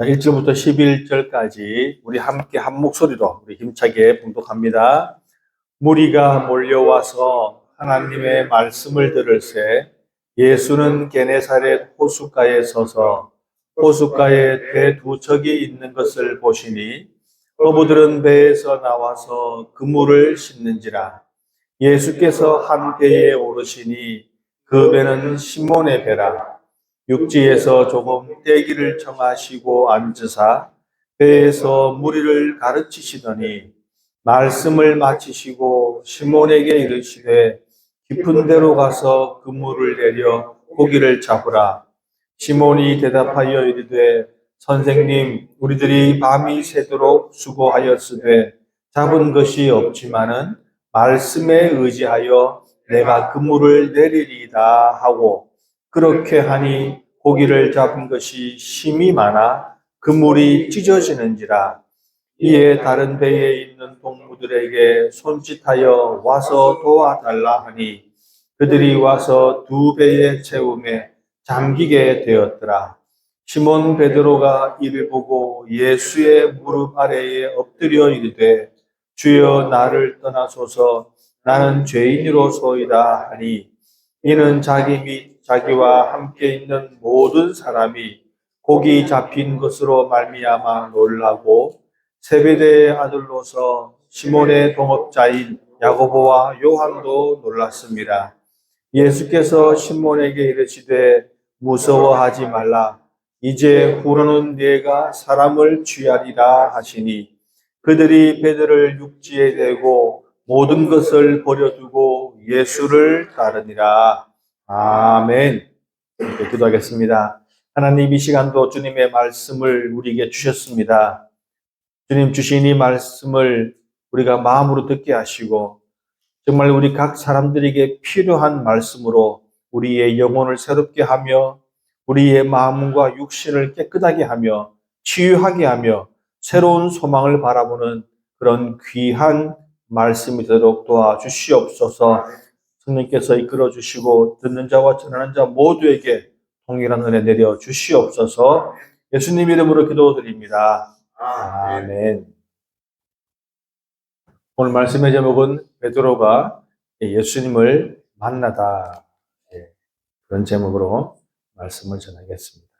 1절부터 11절까지 우리 함께 한 목소리로 우리 힘차게 봉독합니다. 무리가 몰려와서 하나님의 말씀을 들을새 예수는 게네사렛 호숫가에 서서 호숫가에 배 두 척이 있는 것을 보시니 어부들은 배에서 나와서 그물을 싣는지라. 예수께서 한 배에 오르시니 그 배는 시몬의 배라. 육지에서 조금 떼기를 청하시고 앉으사 배에서 무리를 가르치시더니 말씀을 마치시고 시몬에게 이르시되 깊은 데로 가서 그물을 내려 고기를 잡으라. 시몬이 대답하여 이르되 선생님, 우리들이 밤이 새도록 수고하였으되 잡은 것이 없지만은 말씀에 의지하여 내가 그물을 내리리이다 하고, 그렇게 하니 고기를 잡은 것이 심이 많아 그물이 찢어지는지라. 이에 다른 배에 있는 동무들에게 손짓하여 와서 도와달라 하니 그들이 와서 두 배의 채움에 잠기게 되었더라. 시몬 베드로가 이를 보고 예수의 무릎 아래에 엎드려 이르되 주여, 나를 떠나소서, 나는 죄인이로소이다 하니, 이는 자기 및 자기와 함께 있는 모든 사람이 고기 잡힌 것으로 말미암아 놀라고 세베대의 아들로서 시몬의 동업자인 야고보와 요한도 놀랐습니다. 예수께서 시몬에게 이르시되 무서워하지 말라. 이제 후로는 네가 사람을 취하리라 하시니, 그들이 배들을 육지에 대고 모든 것을 버려두고 예수를 따르니라. 아멘. 이렇게 기도하겠습니다. 하나님, 이 시간도 주님의 말씀을 우리에게 주셨습니다. 주님 주신 이 말씀을 우리가 마음으로 듣게 하시고, 정말 우리 각 사람들에게 필요한 말씀으로 우리의 영혼을 새롭게 하며 우리의 마음과 육신을 깨끗하게 하며 치유하게 하며 새로운 소망을 바라보는 그런 귀한 말씀이 되도록 도와주시옵소서. 성령께서 이끌어 주시고 듣는 자와 전하는 자 모두에게 동일한 은혜 내려 주시옵소서. 예수님 이름으로 기도드립니다. 아멘. 오늘 말씀의 제목은 베드로가 예수님을 만나다, 그런 제목으로 말씀을 전하겠습니다.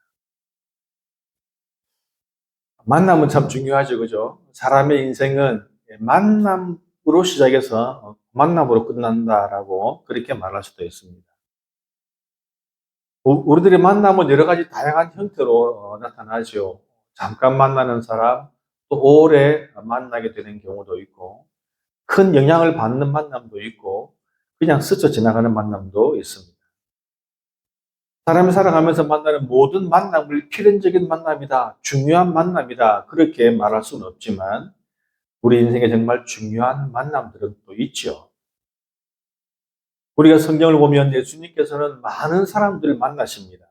만남은 참 중요하죠, 그죠? 사람의 인생은 만남으로 시작해서 만남으로 끝난다라고 그렇게 말할 수도 있습니다. 우리들의 만남은 여러 가지 다양한 형태로 나타나죠. 잠깐 만나는 사람, 또 오래 만나게 되는 경우도 있고, 큰 영향을 받는 만남도 있고, 그냥 스쳐 지나가는 만남도 있습니다. 사람이 살아가면서 만나는 모든 만남을 필연적인 만남이다, 중요한 만남이다, 그렇게 말할 수는 없지만 우리 인생에 정말 중요한 만남들은 또 있죠. 우리가 성경을 보면 예수님께서는 많은 사람들을 만나십니다.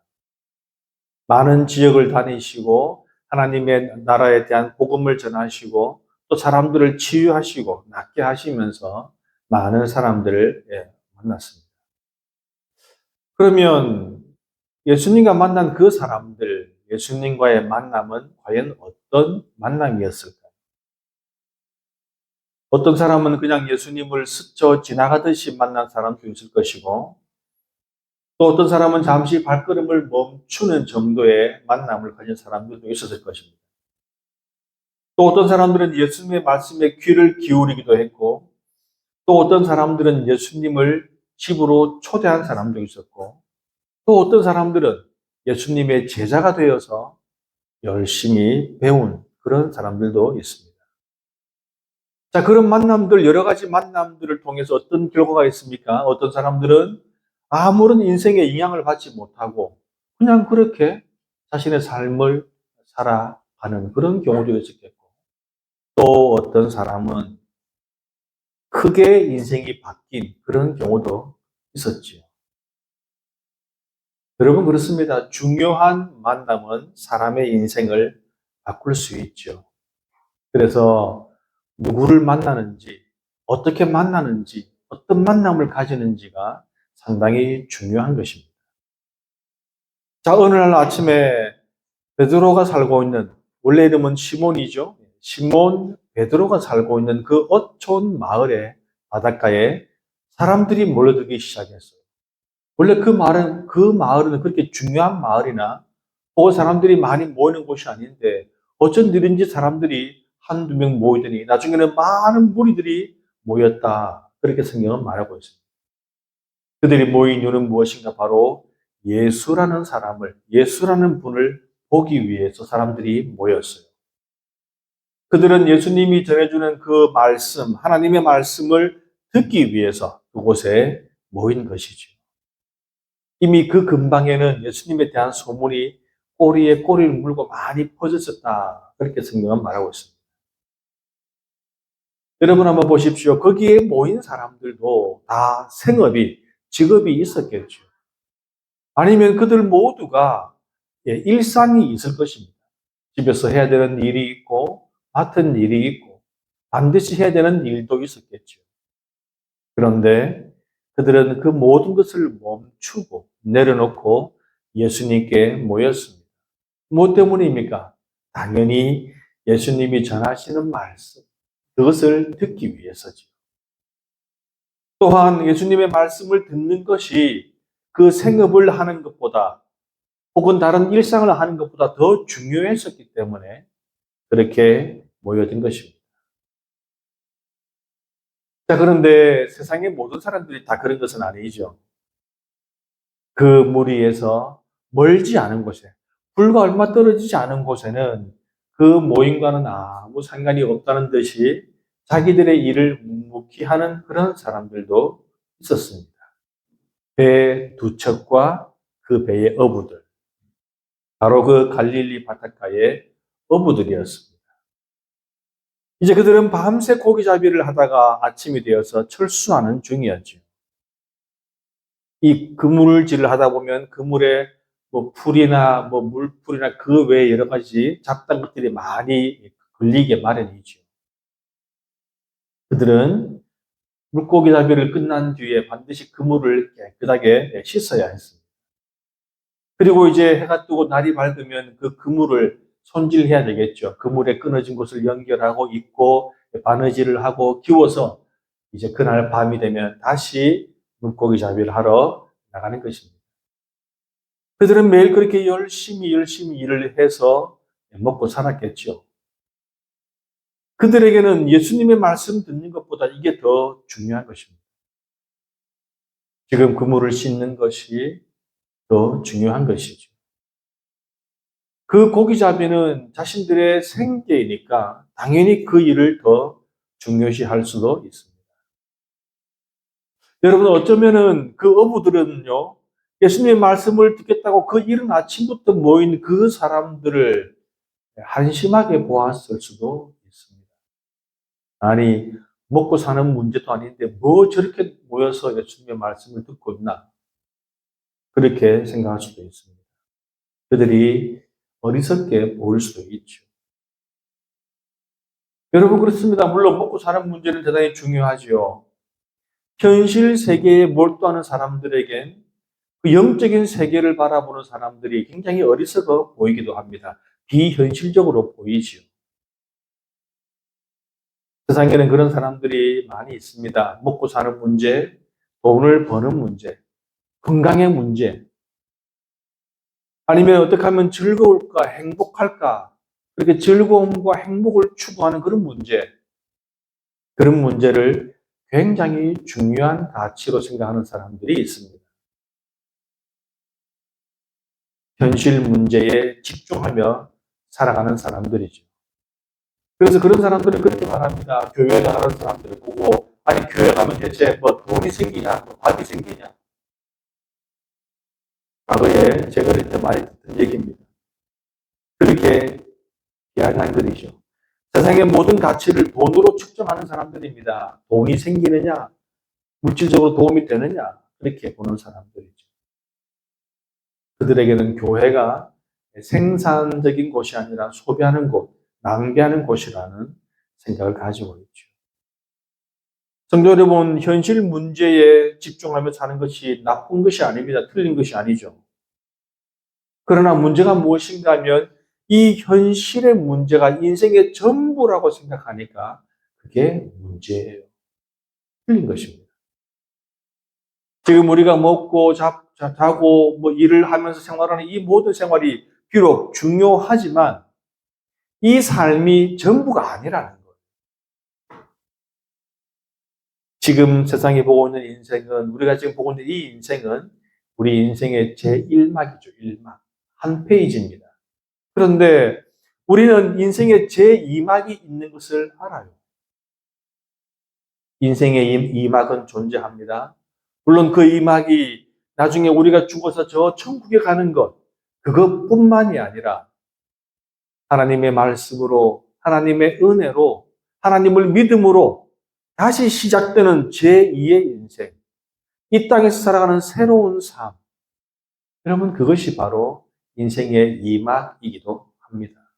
많은 지역을 다니시고 하나님의 나라에 대한 복음을 전하시고 또 사람들을 치유하시고 낫게 하시면서 많은 사람들을 만났습니다. 그러면 예수님과 만난 그 사람들, 예수님과의 만남은 과연 어떤 만남이었을까요? 어떤 사람은 그냥 예수님을 스쳐 지나가듯이 만난 사람도 있을 것이고, 또 어떤 사람은 잠시 발걸음을 멈추는 정도의 만남을 가진 사람들도 있었을 것입니다. 또 어떤 사람들은 예수님의 말씀에 귀를 기울이기도 했고, 또 어떤 사람들은 예수님을 집으로 초대한 사람도 있었고, 또 어떤 사람들은 예수님의 제자가 되어서 열심히 배운 그런 사람들도 있습니다. 자, 그런 만남들, 여러 가지 만남들을 통해서 어떤 결과가 있습니까? 어떤 사람들은 아무런 인생의 영향을 받지 못하고 그냥 그렇게 자신의 삶을 살아가는 그런 경우도 있었겠고, 또 어떤 사람은 크게 인생이 바뀐 그런 경우도 있었지요. 여러분, 그렇습니다. 중요한 만남은 사람의 인생을 바꿀 수 있죠. 그래서 누구를 만나는지, 어떻게 만나는지, 어떤 만남을 가지는지가 상당히 중요한 것입니다. 자, 어느 날 아침에 베드로가 살고 있는 원래 이름은 시몬이죠. 시몬 베드로가 살고 있는 그 어촌 마을의 바닷가에 사람들이 몰려들기 시작했어요. 원래 그 마을은 그렇게 중요한 마을이나 혹은 사람들이 많이 모이는 곳이 아닌데 어쩐 일인지 사람들이 한두 명 모이더니 나중에는 많은 무리들이 모였다. 그렇게 성경은 말하고 있습니다. 그들이 모인 이유는 무엇인가? 바로 예수라는 분을 보기 위해서 사람들이 모였어요. 그들은 예수님이 전해주는 그 말씀, 하나님의 말씀을 듣기 위해서 그곳에 모인 것이죠. 이미 그 근방에는 예수님에 대한 소문이 꼬리에 꼬리를 물고 많이 퍼졌었다. 그렇게 성경은 말하고 있습니다. 여러분 한번 보십시오. 거기에 모인 사람들도 다 직업이 있었겠죠. 아니면 그들 모두가 일상이 있을 것입니다. 집에서 해야 되는 일이 있고, 맡은 일이 있고, 반드시 해야 되는 일도 있었겠죠. 그런데 그들은 그 모든 것을 멈추고 내려놓고 예수님께 모였습니다. 무엇 때문입니까? 당연히 예수님이 전하시는 말씀, 그것을 듣기 위해서죠. 또한 예수님의 말씀을 듣는 것이 그 생업을 하는 것보다 혹은 다른 일상을 하는 것보다 더 중요했었기 때문에 그렇게 모여든 것입니다. 자, 그런데 세상의 모든 사람들이 다 그런 것은 아니죠. 그 무리에서 멀지 않은 곳에, 불과 얼마 떨어지지 않은 곳에는 그 모임과는 아무 상관이 없다는 듯이 자기들의 일을 묵묵히 하는 그런 사람들도 있었습니다. 배 두 척과 그 배의 어부들, 바로 그 갈릴리 바닷가의 어부들이었습니다. 이제 그들은 밤새 고기잡이를 하다가 아침이 되어서 철수하는 중이었죠. 이 그물질을 하다 보면 그물에 풀이나 물풀이나 그 외에 여러 가지 잡다한 것들이 많이 걸리게 마련이죠. 그들은 물고기 잡이를 끝난 뒤에 반드시 그물을 깨끗하게 씻어야 했습니다. 그리고 이제 해가 뜨고 날이 밝으면 그 그물을 손질해야 되겠죠. 그물에 끊어진 곳을 연결하고 입고 바느질을 하고 기워서 이제 그날 밤이 되면 다시 물고기 잡이를 하러 나가는 것입니다. 그들은 매일 그렇게 열심히 일을 해서 먹고 살았겠죠. 그들에게는 예수님의 말씀 듣는 것보다 이게 더 중요한 것입니다. 지금 그물을 씻는 것이 더 중요한 것이죠. 그 고기잡이는 자신들의 생계이니까 당연히 그 일을 더 중요시할 수도 있습니다. 여러분 어쩌면은 그 어부들은요, 예수님의 말씀을 듣겠다고 그 이른 아침부터 모인 그 사람들을 한심하게 보았을 수도 있습니다. 아니, 먹고 사는 문제도 아닌데 뭐 저렇게 모여서 예수님의 말씀을 듣고 있나? 그렇게 생각할 수도 있습니다. 그들이 어리석게 보일 수도 있죠. 여러분 그렇습니다. 물론 먹고 사는 문제는 대단히 중요하죠. 현실 세계에 몰두하는 사람들에겐 그 영적인 세계를 바라보는 사람들이 굉장히 어리석어 보이기도 합니다. 비현실적으로 보이지요. 세상에는 그런 사람들이 많이 있습니다. 먹고 사는 문제, 돈을 버는 문제, 건강의 문제, 아니면 어떻게 하면 즐거울까, 행복할까, 그렇게 즐거움과 행복을 추구하는 그런 문제를 굉장히 중요한 가치로 생각하는 사람들이 있습니다. 현실 문제에 집중하며 살아가는 사람들이죠. 그래서 그런 사람들은 그렇게 말합니다. 교회 나가는 사람들을 보고, 아니, 교회 가면 대체 돈이 생기냐, 밥이 생기냐. 과거에 제가 어릴 때 많이 듣던 얘기입니다. 그렇게 이야기한 것이죠. 세상의 모든 가치를 돈으로 측정하는 사람들입니다. 돈이 생기느냐, 물질적으로 도움이 되느냐, 그렇게 보는 사람들이죠. 그들에게는 교회가 생산적인 곳이 아니라 소비하는 곳, 낭비하는 곳이라는 생각을 가지고 있죠. 성도 여러분, 현실 문제에 집중하며 사는 것이 나쁜 것이 아닙니다. 틀린 것이 아니죠. 그러나 문제가 무엇인가 하면 이 현실의 문제가 인생의 전부라고 생각하니까 그게 문제예요. 틀린 것입니다. 지금 우리가 먹고 자고 뭐 일을 하면서 생활하는 이 모든 생활이 비록 중요하지만 이 삶이 전부가 아니라는 거예요. 지금 세상이 보고 있는 인생은, 우리가 지금 보고 있는 이 인생은 우리 인생의 제1막이죠. 1막. 한 페이지입니다. 그런데 우리는 인생의 제2막이 있는 것을 알아요. 인생의 2막은 존재합니다. 물론 그 2막이 나중에 우리가 죽어서 저 천국에 가는 것, 그것뿐만이 아니라 하나님의 말씀으로, 하나님의 은혜로, 하나님을 믿음으로 다시 시작되는 제2의 인생, 이 땅에서 살아가는 새로운 삶. 여러분, 그것이 바로 인생의 2막이기도 합니다.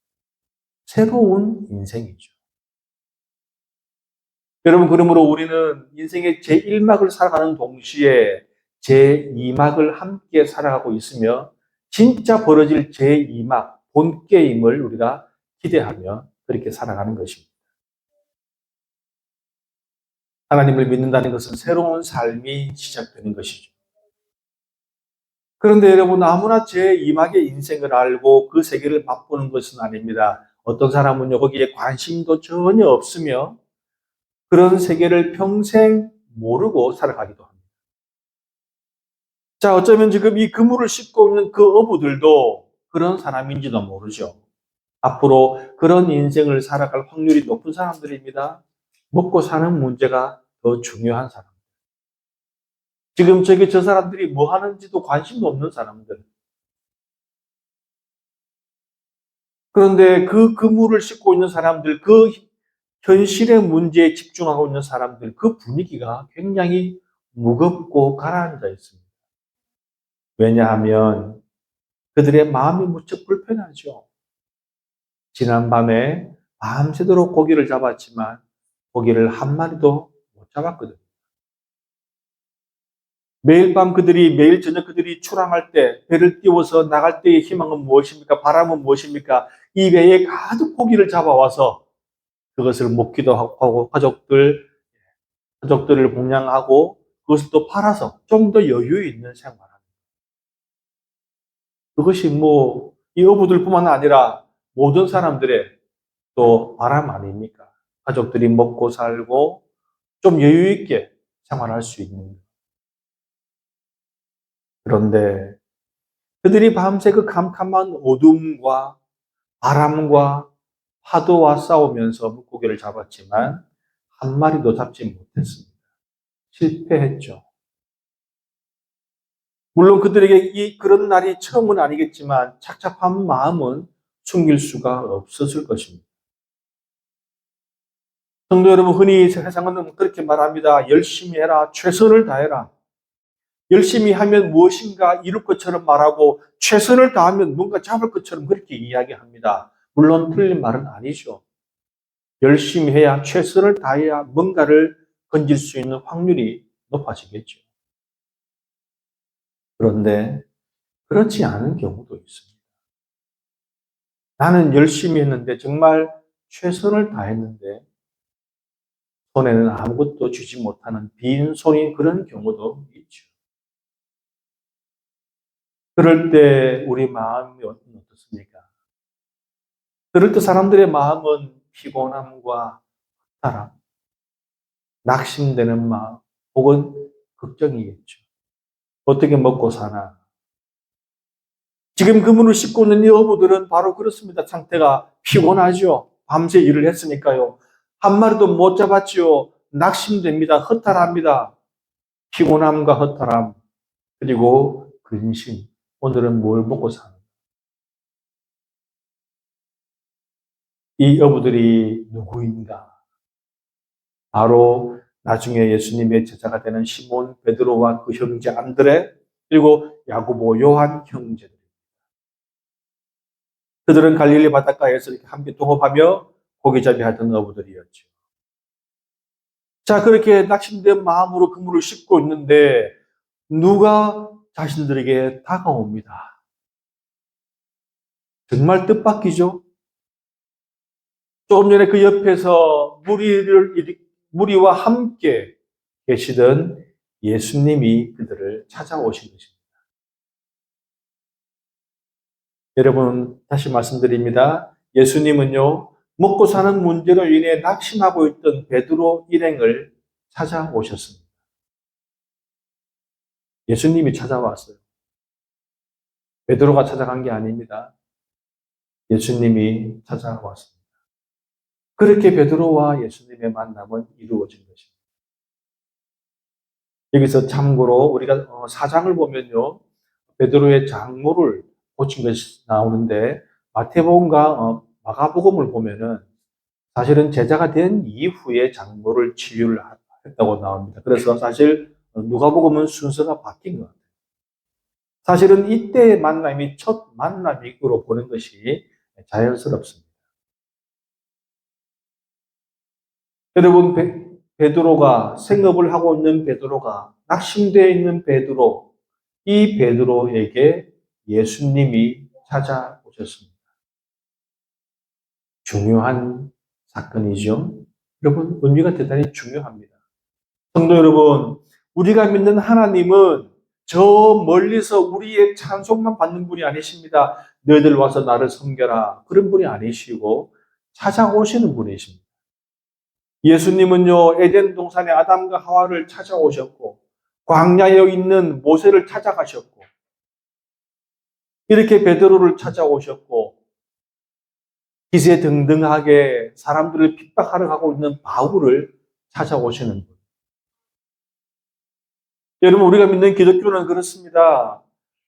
새로운 인생이죠. 여러분, 그러므로 우리는 인생의 제1막을 살아가는 동시에 제2막을 함께 살아가고 있으며 진짜 벌어질 제2막, 본 게임을 우리가 기대하며 그렇게 살아가는 것입니다. 하나님을 믿는다는 것은 새로운 삶이 시작되는 것이죠. 그런데 여러분, 아무나 제2막의 인생을 알고 그 세계를 맛보는 것은 아닙니다. 어떤 사람은요, 거기에 관심도 전혀 없으며 그런 세계를 평생 모르고 살아가기도 합니다. 자, 어쩌면 지금 이 그물을 싣고 있는 그 어부들도 그런 사람인지도 모르죠. 앞으로 그런 인생을 살아갈 확률이 높은 사람들입니다. 먹고 사는 문제가 더 중요한 사람. 지금 저 사람들이 뭐 하는지도 관심도 없는 사람들. 그런데 그 그물을 싣고 있는 사람들, 그 현실의 문제에 집중하고 있는 사람들, 그 분위기가 굉장히 무겁고 가라앉아 있습니다. 왜냐하면 그들의 마음이 무척 불편하죠. 지난밤에 밤새도록 고기를 잡았지만 고기를 한 마리도 못 잡았거든요. 매일 저녁 그들이 출항할 때, 배를 띄워서 나갈 때의 희망은 무엇입니까? 바람은 무엇입니까? 이 배에 가득 고기를 잡아와서 그것을 먹기도 하고 가족들을 봉양하고 그것을 또 팔아서 좀 더 여유 있는 생활을. 그것이 이 어부들뿐만 아니라 모든 사람들의 또 바람 아닙니까? 가족들이 먹고 살고 좀 여유 있게 생활할 수 있는. 그런데 그들이 밤새 그 캄캄한 어둠과 바람과 파도와 싸우면서 물고기를 잡았지만 한 마리도 잡지 못했습니다. 실패했죠. 물론 그들에게 그런 날이 처음은 아니겠지만 착잡한 마음은 숨길 수가 없었을 것입니다. 성도 여러분, 흔히 세상은 그렇게 말합니다. 열심히 해라. 최선을 다해라. 열심히 하면 무엇인가 이룰 것처럼 말하고 최선을 다하면 뭔가 잡을 것처럼 그렇게 이야기합니다. 물론 틀린 말은 아니죠. 열심히 해야, 최선을 다해야 뭔가를 건질 수 있는 확률이 높아지겠죠. 그런데 그렇지 않은 경우도 있습니다. 나는 열심히 했는데, 정말 최선을 다했는데 손에는 아무것도 쥐지 못하는 빈손인 그런 경우도 있죠. 그럴 때 우리 마음이 어떻습니까? 그럴 때 사람들의 마음은 피곤함과 사람, 낙심되는 마음, 혹은 걱정이겠죠. 어떻게 먹고 사나? 지금 그물을 싣고 있는 이 어부들은 바로 그렇습니다. 상태가 피곤하죠. 밤새 일을 했으니까요. 한 마리도 못 잡았지요. 낙심됩니다. 허탈합니다. 피곤함과 허탈함, 그리고 근심. 오늘은 뭘 먹고 사나? 이 어부들이 누구인가? 바로 나중에 예수님의 제자가 되는 시몬 베드로와 그 형제 안드레, 그리고 야고보 요한 형제들. 그들은 갈릴리 바닷가에서 이렇게 함께 동업하며 고기잡이 하던 어부들이었죠. 자, 그렇게 낙심된 마음으로 그물을 싣고 있는데 누가 자신들에게 다가옵니다. 정말 뜻밖이죠. 조금 전에 그 옆에서 무리와 함께 계시던 예수님이 그들을 찾아오신 것입니다. 여러분, 다시 말씀드립니다. 예수님은요, 먹고 사는 문제로 인해 낙심하고 있던 베드로 일행을 찾아오셨습니다. 예수님이 찾아왔어요. 베드로가 찾아간 게 아닙니다. 예수님이 찾아왔습니다. 그렇게 베드로와 예수님의 만남은 이루어진 것입니다. 여기서 참고로 우리가 사장을 보면요, 베드로의 장모를 고친 것이 나오는데 마태복음과 마가복음을 보면은 사실은 제자가 된 이후에 장모를 치유를 했다고 나옵니다. 그래서 사실 누가복음은 순서가 바뀐 것 같아요. 사실은 이때의 만남이 첫 만남으로 보는 것이 자연스럽습니다. 여러분, 베드로가 생업을 하고 있는 베드로가 낙심되어 있는 베드로, 이 베드로에게 예수님이 찾아오셨습니다. 중요한 사건이죠. 여러분, 의미가 대단히 중요합니다. 성도 여러분, 우리가 믿는 하나님은 저 멀리서 우리의 찬송만 받는 분이 아니십니다. 너희들 와서 나를 섬겨라. 그런 분이 아니시고 찾아오시는 분이십니다. 예수님은요, 에덴 동산의 아담과 하와를 찾아오셨고, 광야에 있는 모세를 찾아가셨고, 이렇게 베드로를 찾아오셨고, 기세등등하게 사람들을 핍박하러 가고 있는 바울을 찾아오시는 분. 여러분, 우리가 믿는 기독교는 그렇습니다.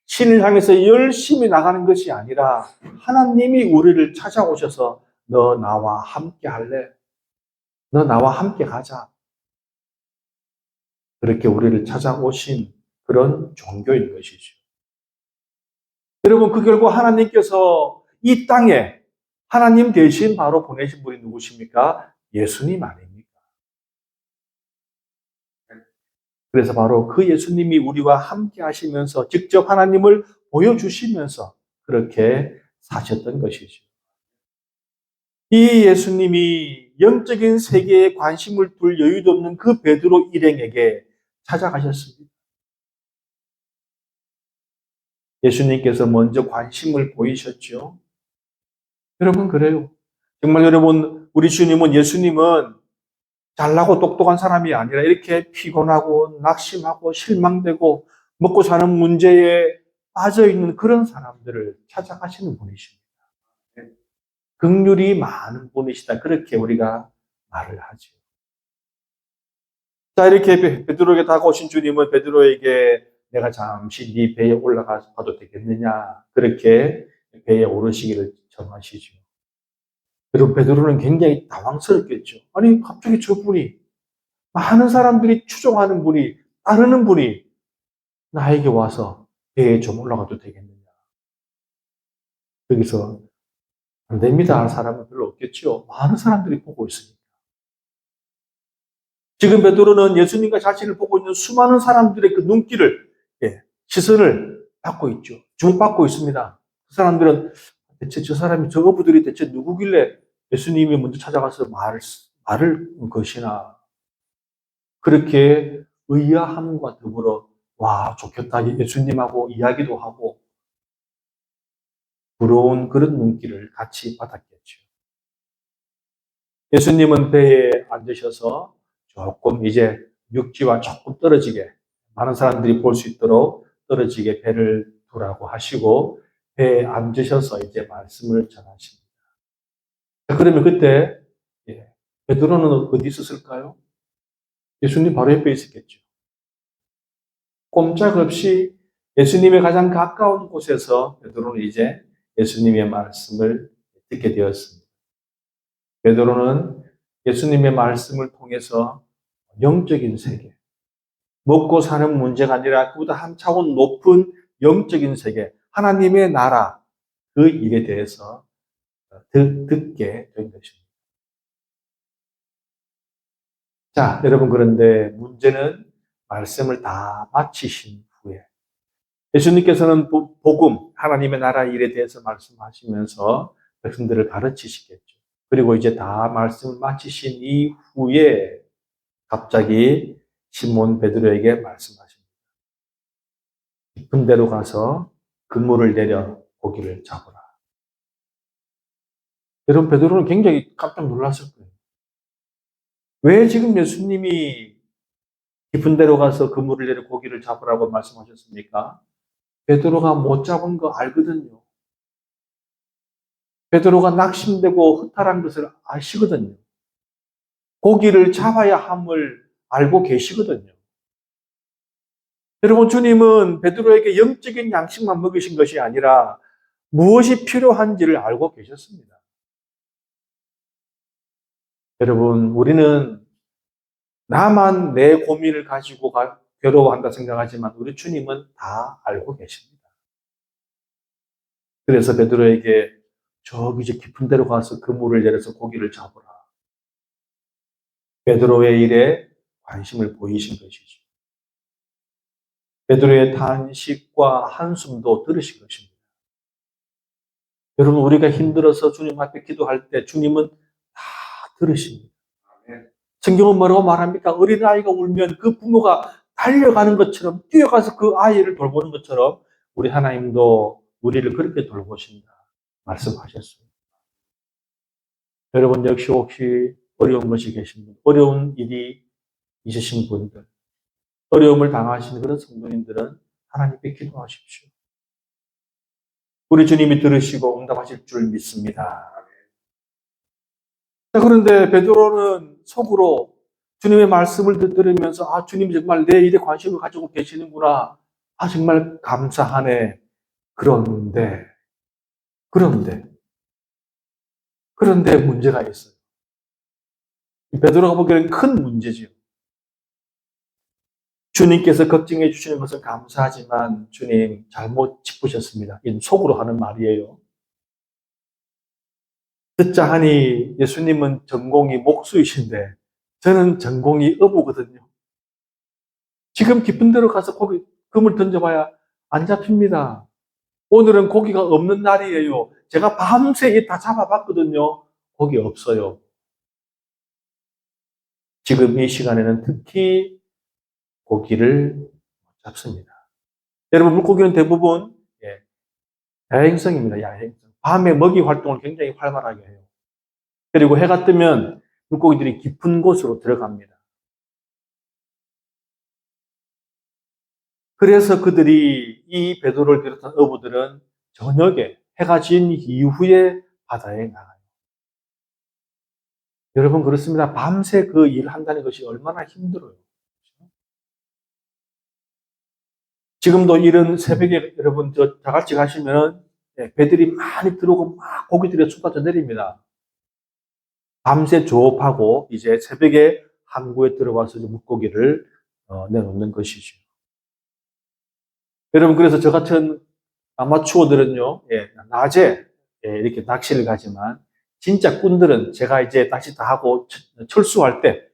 신을 향해서 열심히 나가는 것이 아니라 하나님이 우리를 찾아오셔서 너 나와 함께 할래? 너 나와 함께 가자. 그렇게 우리를 찾아오신 그런 종교인 것이죠. 여러분, 그 결과 하나님께서 이 땅에 하나님 대신 바로 보내신 분이 누구십니까? 예수님 아닙니까? 그래서 바로 그 예수님이 우리와 함께 하시면서 직접 하나님을 보여주시면서 그렇게 사셨던 것이죠. 이 예수님이 영적인 세계에 관심을 둘 여유도 없는 그 베드로 일행에게 찾아가셨습니다. 예수님께서 먼저 관심을 보이셨죠. 여러분, 그래요. 정말 여러분, 우리 예수님은 잘나고 똑똑한 사람이 아니라 이렇게 피곤하고 낙심하고 실망되고 먹고 사는 문제에 빠져 있는 그런 사람들을 찾아가시는 분이십니다. 긍휼이 많은 분이시다. 그렇게 우리가 말을 하죠. 자, 이렇게 베드로에게 다가오신 주님은 베드로에게 내가 잠시 네 배에 올라가도 되겠느냐. 그렇게 배에 오르시기를 청하시죠. 여러분, 베드로는 굉장히 당황스럽겠죠. 아니, 갑자기 저분이, 많은 사람들이 추종하는 분이, 따르는 분이 나에게 와서 배에 좀 올라가도 되겠느냐. 여기서 안 됩니다 하는 사람은 별로 없겠죠. 많은 사람들이 보고 있으니까. 지금 베드로는 예수님과 자신을 보고 있는 수많은 사람들의 그 눈길을, 시선을 받고 있죠. 주목받고 있습니다. 그 사람들은 대체 저 사람이, 저 어부들이 대체 누구길래 예수님이 먼저 찾아가서 말을 것이나. 그렇게 의아함과 더불어, 와, 좋겠다. 예수님하고 이야기도 하고, 부러운 그런 눈길을 같이 받았겠죠. 예수님은 배에 앉으셔서 조금 이제 육지와 조금 떨어지게, 많은 사람들이 볼 수 있도록 떨어지게 배를 두라고 하시고 배에 앉으셔서 이제 말씀을 전하십니다. 그러면 그때 베드로는 어디 있었을까요? 예수님 바로 옆에 있었겠죠. 꼼짝없이 예수님의 가장 가까운 곳에서 베드로는 이제 예수님의 말씀을 듣게 되었습니다. 베드로는 예수님의 말씀을 통해서 영적인 세계, 먹고 사는 문제가 아니라 그보다 한 차원 높은 영적인 세계, 하나님의 나라, 그 일에 대해서 듣게 된 것입니다. 자, 여러분, 그런데 문제는 말씀을 다 마치신 후에 예수님께서는 복음, 하나님의 나라 일에 대해서 말씀하시면서 백성들을 가르치시겠죠. 그리고 이제 다 말씀을 마치신 이후에 갑자기 시몬 베드로에게 말씀하십니다. 깊은 데로 가서 그물을 내려 고기를 잡으라. 여러분, 베드로는 굉장히 깜짝 놀랐을 거예요. 왜 지금 예수님이 깊은 데로 가서 그물을 내려 고기를 잡으라고 말씀하셨습니까? 베드로가 못 잡은 거 알거든요. 베드로가 낙심되고 허탈한 것을 아시거든요. 고기를 잡아야 함을 알고 계시거든요. 여러분, 주님은 베드로에게 영적인 양식만 먹이신 것이 아니라 무엇이 필요한지를 알고 계셨습니다. 여러분, 우리는 나만 내 고민을 가지고 괴로워한다 생각하지만 우리 주님은 다 알고 계십니다. 그래서 베드로에게 저기 이제 깊은 데로 가서 그물을 내려서 고기를 잡으라. 베드로의 일에 관심을 보이신 것이죠. 베드로의 탄식과 한숨도 들으신 것입니다. 여러분, 우리가 힘들어서 주님 앞에 기도할 때 주님은 다 들으십니다. 성경은 뭐라고 말합니까? 어린아이가 울면 그 부모가 달려가는 것처럼 뛰어가서 그 아이를 돌보는 것처럼 우리 하나님도 우리를 그렇게 돌보신다 말씀하셨습니다. 여러분, 역시 혹시 어려운 것이 계신 분, 어려운 일이 있으신 분들, 어려움을 당하시는 그런 성도님들은 하나님께 기도하십시오. 우리 주님이 들으시고 응답하실 줄 믿습니다. 자, 그런데 베드로는 속으로 주님의 말씀을 들으면서 아, 주님이 정말 내 일에 관심을 가지고 계시는구나. 아, 정말 감사하네. 그런데 그런데 문제가 있어요. 베드로가 보기에는 큰 문제지요. 주님께서 걱정해 주시는 것은 감사하지만 주님 잘못 짚으셨습니다. 이 속으로 하는 말이에요. 듣자 하니 예수님은 전공이 목수이신데 저는 전공이 어부거든요. 지금 깊은 데로 가서 금을 던져봐야 안 잡힙니다. 오늘은 고기가 없는 날이에요. 제가 밤새 다 잡아봤거든요. 고기 없어요. 지금 이 시간에는 특히 고기를 못 잡습니다. 여러분, 물고기는 대부분 야행성입니다. 야행성. 밤에 먹이 활동을 굉장히 활발하게 해요. 그리고 해가 뜨면 물고기들이 깊은 곳으로 들어갑니다. 그래서 그들이 이 베드로를 비롯한 어부들은 저녁에 해가 진 이후에 바다에 나가요. 여러분, 그렇습니다. 밤새 그 일을 한다는 것이 얼마나 힘들어요. 지금도 이런 새벽에 여러분 다 같이 가시면 배들이 많이 들어오고 막 고기들이 쏟아져 내립니다. 밤새 조업하고 이제 새벽에 항구에 들어와서 물고기를 내놓는 것이죠. 여러분, 그래서 저 같은 아마추어들은요, 낮에 이렇게 낚시를 가지만 진짜 꾼들은 제가 이제 낚시 다 하고 철수할 때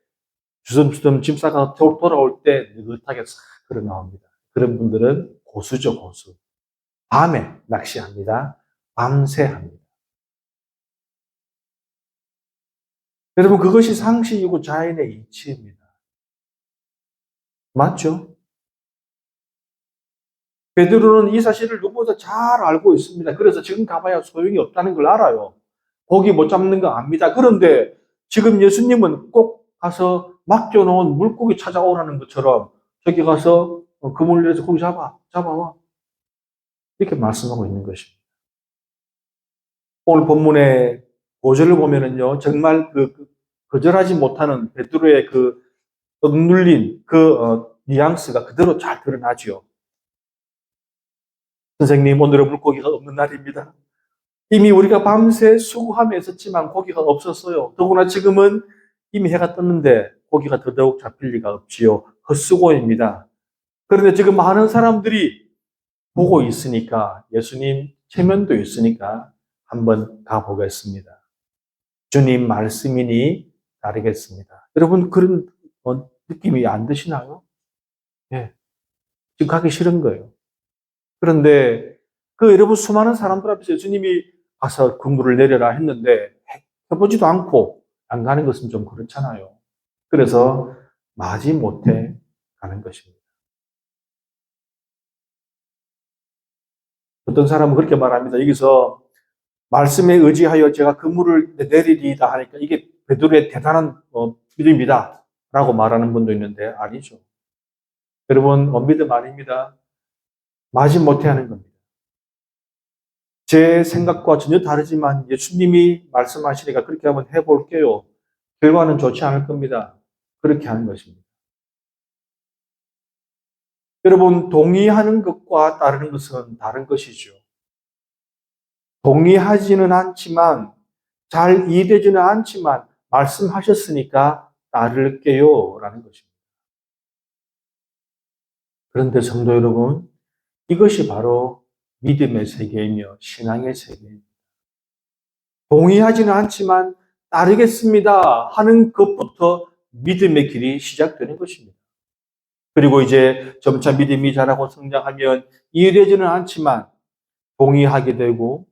주섬주섬 짐 싸가 돌아올 때 느긋하게 싹 걸어 나옵니다. 그런 분들은 고수죠, 고수. 밤에 낚시합니다. 밤새 합니다. 여러분, 그것이 상식이고 자연의 이치입니다. 맞죠? 베드로는 이 사실을 누구보다 잘 알고 있습니다. 그래서 지금 가봐야 소용이 없다는 걸 알아요. 고기 못 잡는 거 압니다. 그런데 지금 예수님은 꼭 가서 맡겨놓은 물고기 찾아오라는 것처럼 저기 가서 그물 내서 고기 잡아와. 이렇게 말씀하고 있는 것입니다. 오늘 본문의 5절을 보면은요, 정말 거절하지 못하는 베드로의 억눌린 뉘앙스가 그대로 잘 드러나죠. 선생님, 오늘은 물고기가 없는 날입니다. 이미 우리가 밤새 수고하며 있었지만 고기가 없었어요. 더구나 지금은 이미 해가 떴는데 고기가 더더욱 잡힐 리가 없지요. 헛수고입니다. 그런데 지금 많은 사람들이 보고 있으니까 예수님 체면도 있으니까 한번 가보겠습니다. 주님 말씀이니 따르겠습니다. 여러분, 그런 느낌이 안 드시나요? 예. 지금 가기 싫은 거예요. 그런데 그 여러분 수많은 사람들 앞에서 예수님이 가서 그물을 내려라 했는데 해보지도 않고 안 가는 것은 좀 그렇잖아요. 그래서 마지 못해 가는 것입니다. 어떤 사람은 그렇게 말합니다. 여기서 말씀에 의지하여 제가 그물을 내리리이다 하니까 이게 베드로의 대단한 믿음이다 라고 말하는 분도 있는데 아니죠. 여러분 믿음 아닙니다. 마지 못해 하는 겁니다. 제 생각과 전혀 다르지만 예수님이 말씀하시니까 그렇게 한번 해볼게요. 결과는 좋지 않을 겁니다. 그렇게 하는 것입니다. 여러분 동의하는 것과 따르는 것은 다른 것이죠. 동의하지는 않지만 잘 이해되지는 않지만 말씀하셨으니까 따를게요 라는 것입니다. 그런데 성도 여러분, 이것이 바로 믿음의 세계이며 신앙의 세계입니다. 동의하지는 않지만 따르겠습니다 하는 것부터 믿음의 길이 시작되는 것입니다. 그리고 이제 점차 믿음이 자라고 성장하면 이해되지는 않지만 동의하게 되고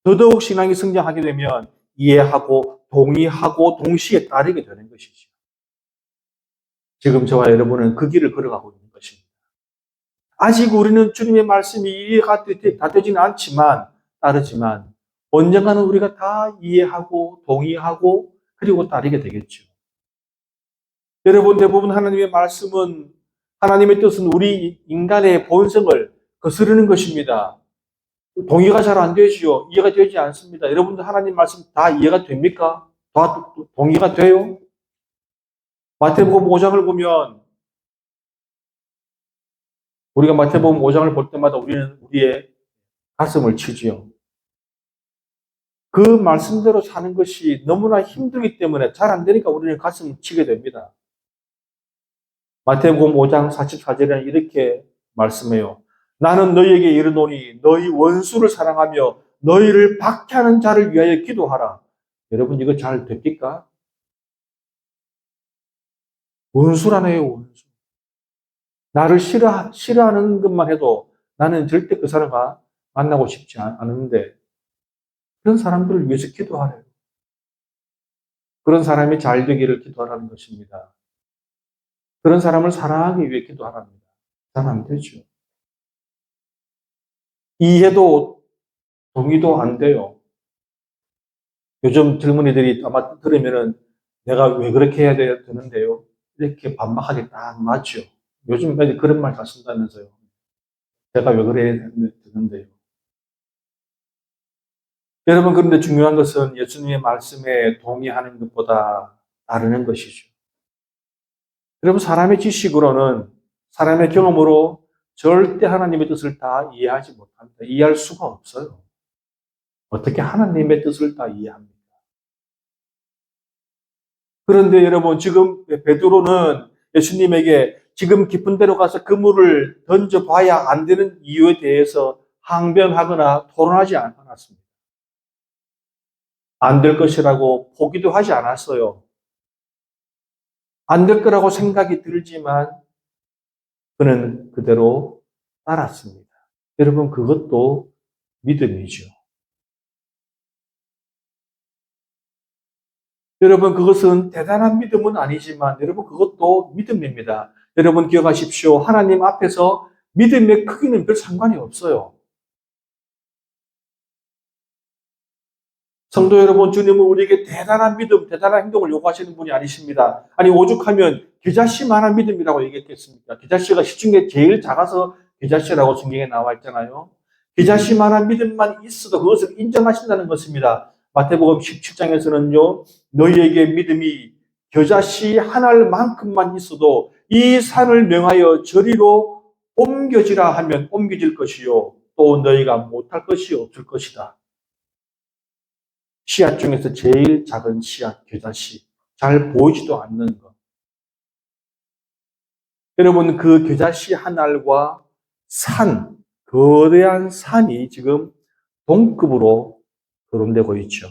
더더욱 신앙이 성장하게 되면 이해하고 동의하고 동시에 따르게 되는 것이죠. 지금 저와 여러분은 그 길을 걸어가고 있는 것입니다. 아직 우리는 주님의 말씀이 이해가 다 되지는 않지만 따르지만 언젠가는 우리가 다 이해하고 동의하고 그리고 따르게 되겠죠. 여러분 대부분 하나님의 말씀은 하나님의 뜻은 우리 인간의 본성을 거스르는 것입니다. 동의가 잘 안 되지요. 이해가 되지 않습니다. 여러분들 하나님 말씀 다 이해가 됩니까? 다 동의가 돼요? 마태복음 5장을 보면 우리가 마태복음 5장을 볼 때마다 우리는 우리의 가슴을 치지요. 그 말씀대로 사는 것이 너무나 힘들기 때문에 잘 안 되니까 우리는 가슴을 치게 됩니다. 마태복음 5장 44절에는 이렇게 말씀해요. 나는 너희에게 이르노니 너희 원수를 사랑하며 너희를 박해하는 자를 위하여 기도하라. 여러분 이거 잘 됩니까? 원수라네요, 원수. 나를 싫어하는 것만 해도 나는 절대 그 사람과 만나고 싶지 않은데 그런 사람들을 위해서 기도하래요. 그런 사람이 잘 되기를 기도하라는 것입니다. 그런 사람을 사랑하기 위해 기도하랍니다. 잘 안 되죠. 이해도 동의도 안 돼요. 요즘 젊은이들이 아마 들으면은 내가 왜 그렇게 해야 되는데요? 이렇게 반박하기 딱 맞죠. 요즘 애들 그런 말 다 쓴다면서요. 내가 왜 그래야 되는데요? 여러분, 그런데 중요한 것은 예수님의 말씀에 동의하는 것보다 따르는 것이죠. 여러분, 사람의 지식으로는, 사람의 경험으로 절대 하나님의 뜻을 다 이해하지 못합니다. 이해할 수가 없어요. 어떻게 하나님의 뜻을 다 이해합니까? 그런데 여러분, 지금 베드로는 예수님에게 지금 깊은 데로 가서 그물을 던져봐야 안 되는 이유에 대해서 항변하거나 토론하지 않았습니다. 안 될 것이라고 포기도 하지 않았어요. 안 될 거라고 생각이 들지만 그는 그대로 따랐습니다. 여러분, 그것도 믿음이죠. 여러분, 그것은 대단한 믿음은 아니지만 여러분, 그것도 믿음입니다. 여러분, 기억하십시오. 하나님 앞에서 믿음의 크기는 별 상관이 없어요. 성도 여러분, 주님은 우리에게 대단한 믿음, 대단한 행동을 요구하시는 분이 아니십니다. 아니, 오죽하면 겨자씨만한 믿음이라고 얘기했겠습니까? 겨자씨가 시중에 제일 작아서 겨자씨라고 성경에 나와 있잖아요. 겨자씨만한 믿음만 있어도 그것을 인정하신다는 것입니다. 마태복음 17장에서는요, 너희에게 믿음이 겨자씨 한 알만큼만 있어도 이 산을 명하여 저리로 옮겨지라 하면 옮겨질 것이요. 또 너희가 못할 것이 없을 것이다. 씨앗 중에서 제일 작은 씨앗, 겨자씨. 잘 보이지도 않는 것. 여러분, 그 겨자씨 한 알과 산, 거대한 산이 지금 동급으로 거론되고 있죠.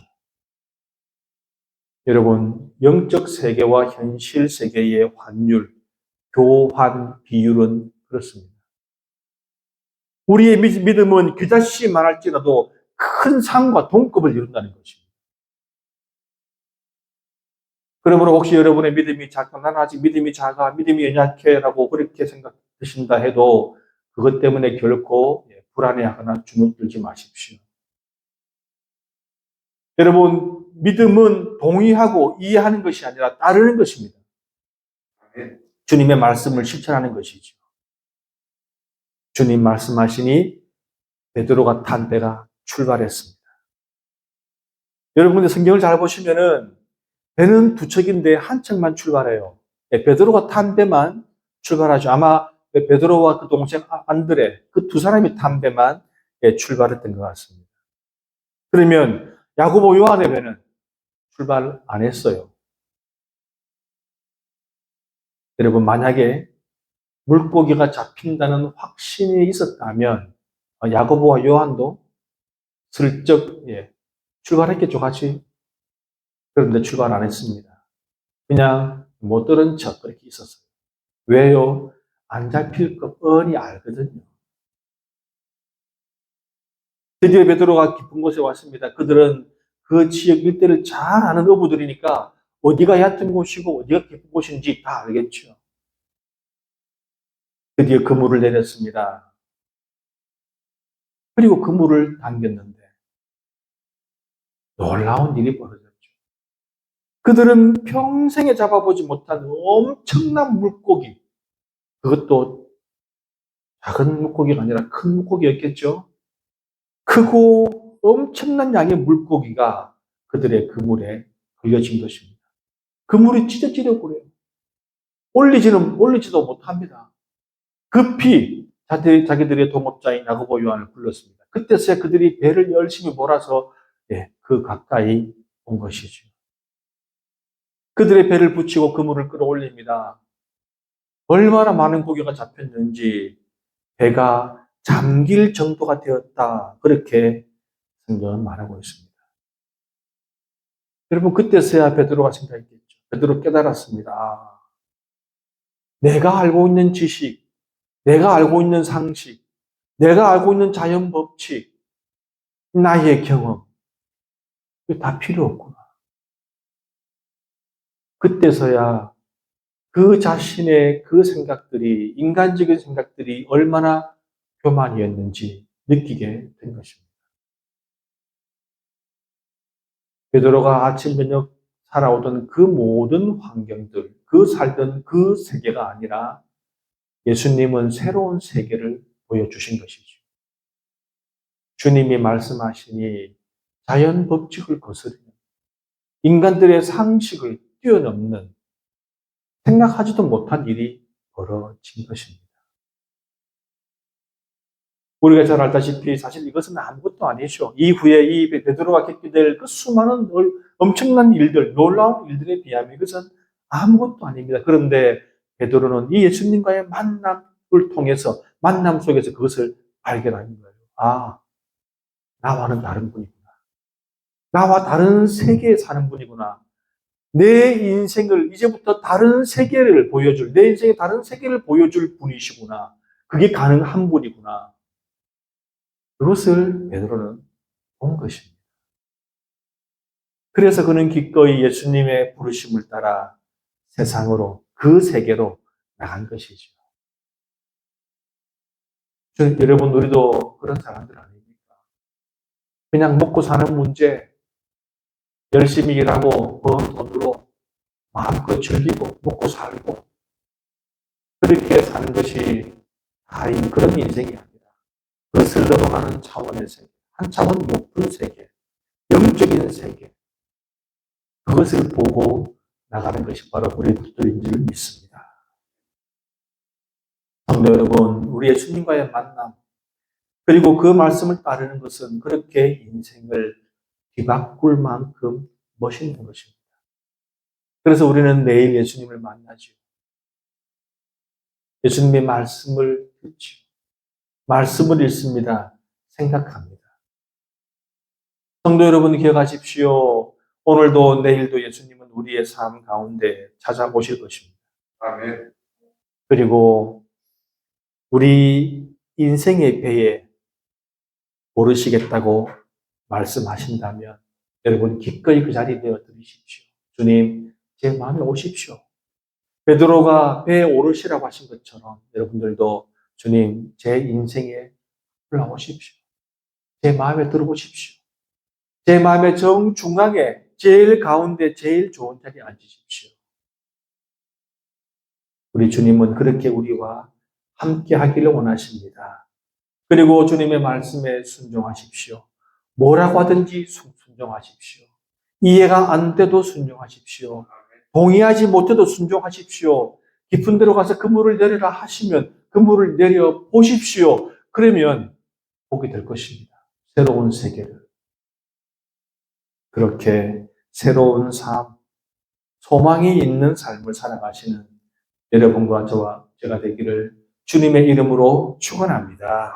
여러분, 영적 세계와 현실 세계의 환율, 교환 비율은 그렇습니다. 우리의 믿음은 겨자씨 말할지라도 큰 산과 동급을 이룬다는 것입니다. 그러므로 혹시 여러분의 믿음이 작다, 나는 아직 믿음이 작아, 믿음이 연약해라고 그렇게 생각하신다 해도 그것 때문에 결코 불안해하거나 주눅들지 마십시오. 여러분, 믿음은 동의하고 이해하는 것이 아니라 따르는 것입니다. 주님의 말씀을 실천하는 것이죠. 주님 말씀하시니 베드로가 탄 배가 출발했습니다. 여러분들 성경을 잘 보시면은 배는 두 척인데 한 척만 출발해요. 베드로가 탄 배만 출발하죠. 아마 베드로와 그 동생 안드레 그 두 사람이 탄 배만 출발했던 것 같습니다. 그러면 야고보 요한의 배는 출발 안 했어요. 여러분, 만약에 물고기가 잡힌다는 확신이 있었다면 야고보와 요한도 슬쩍 출발했겠죠, 같이. 그런데 출발 안 했습니다. 그냥 못 들은 척 그렇게 있었어요. 왜요? 안 잡힐 거 뻔히 알거든요. 드디어 베드로가 깊은 곳에 왔습니다. 그들은 그 지역 일대를 잘 아는 어부들이니까 어디가 얕은 곳이고 어디가 깊은 곳인지 다 알겠죠. 드디어 그물을 내렸습니다. 그리고 그물을 당겼는데 놀라운 일이 벌어졌죠. 그들은 평생에 잡아보지 못한 엄청난 물고기, 그것도 작은 물고기가 아니라 큰 물고기였겠죠. 크고 엄청난 양의 물고기가 그들의 그물에 걸려진 것입니다. 그물이 찢어지려고 그래요. 올리지도 못합니다. 급히 자기들의 동업자인 야고보 요한을 불렀습니다. 그때서야 그들이 배를 열심히 몰아서 그 가까이 온 것이죠. 그들의 배를 붙이고 그물을 끌어올립니다. 얼마나 많은 고기가 잡혔는지 배가 잠길 정도가 되었다. 그렇게 성경은 말하고 있습니다. 여러분, 그때서야 베드로가 생각했겠죠. 베드로 깨달았습니다. 내가 알고 있는 지식, 내가 알고 있는 상식, 내가 알고 있는 자연 법칙, 나의 경험, 다 필요 없구나. 그때서야 그 자신의 그 생각들이, 인간적인 생각들이 얼마나 교만이었는지 느끼게 된 것입니다. 베드로가 아침 저녁 살아오던 그 모든 환경들, 그 살던 그 세계가 아니라 예수님은 새로운 세계를 보여주신 것이죠. 주님이 말씀하시니 자연 법칙을 거스르는 인간들의 상식을 뛰어넘는 생각하지도 못한 일이 벌어진 것입니다. 우리가 잘 알다시피 사실 이것은 아무것도 아니죠. 이후에 이 베드로가 겪게 될 그 수많은 엄청난 일들, 놀라운 일들에 비하면 이것은 아무것도 아닙니다. 그런데 베드로는 이 예수님과의 만남을 통해서, 만남 속에서 그것을 발견하는 거예요. 나와는 다른 분이구나. 나와 다른 세계에 사는 분이구나. 내 인생을 이제부터 다른 세계를 보여줄, 내 인생의 다른 세계를 보여줄 분이시구나. 그게 가능한 분이구나. 그것을 베드로는 본 것입니다. 그래서 그는 기꺼이 예수님의 부르심을 따라 세상으로, 그 세계로 나간 것이죠. 여러분, 우리도 그런 사람들 아닙니까? 그냥 먹고 사는 문제, 열심히 일하고 번 돈으로 마음껏 즐기고 먹고 살고 그렇게 사는 것이 다인 그런 인생이 아니라 그것을 넘어가는 차원의 세계, 한 차원 높은 세계, 영적인 세계, 그것을 보고 나가는 것이 바로 우리들인 줄 믿습니다. 성도 여러분, 우리 예수님과의 만남, 그리고 그 말씀을 따르는 것은 그렇게 인생을 뒤바꿀 만큼 멋있는 것입니다. 그래서 우리는 내일 예수님을 만나죠. 예수님의 말씀을 듣죠. 말씀을 읽습니다. 생각합니다. 성도 여러분, 기억하십시오. 오늘도 내일도 예수님은 우리의 삶 가운데 찾아오실 것입니다. 아멘. 그리고 우리 인생의 배에 오르시겠다고 말씀하신다면 여러분 기꺼이 그 자리에 되어 들으십시오. 주님, 제 마음에 오십시오. 베드로가 배에 오르시라고 하신 것처럼 여러분들도 주님, 제 인생에 올라오십시오. 제 마음에 들어오십시오. 제 마음의 정중앙에 제일 가운데 제일 좋은 자리에 앉으십시오. 우리 주님은 그렇게 우리와 함께 하기를 원하십니다. 그리고 주님의 말씀에 순종하십시오. 뭐라고 하든지 순종하십시오. 이해가 안 돼도 순종하십시오. 동의하지 못해도 순종하십시오. 깊은 데로 가서 그물을 내리라 하시면 그물을 내려 보십시오. 그러면 보게 될 것입니다. 새로운 세계를. 그렇게 새로운 삶, 소망이 있는 삶을 살아가시는 여러분과 제가 되기를 주님의 이름으로 축원합니다.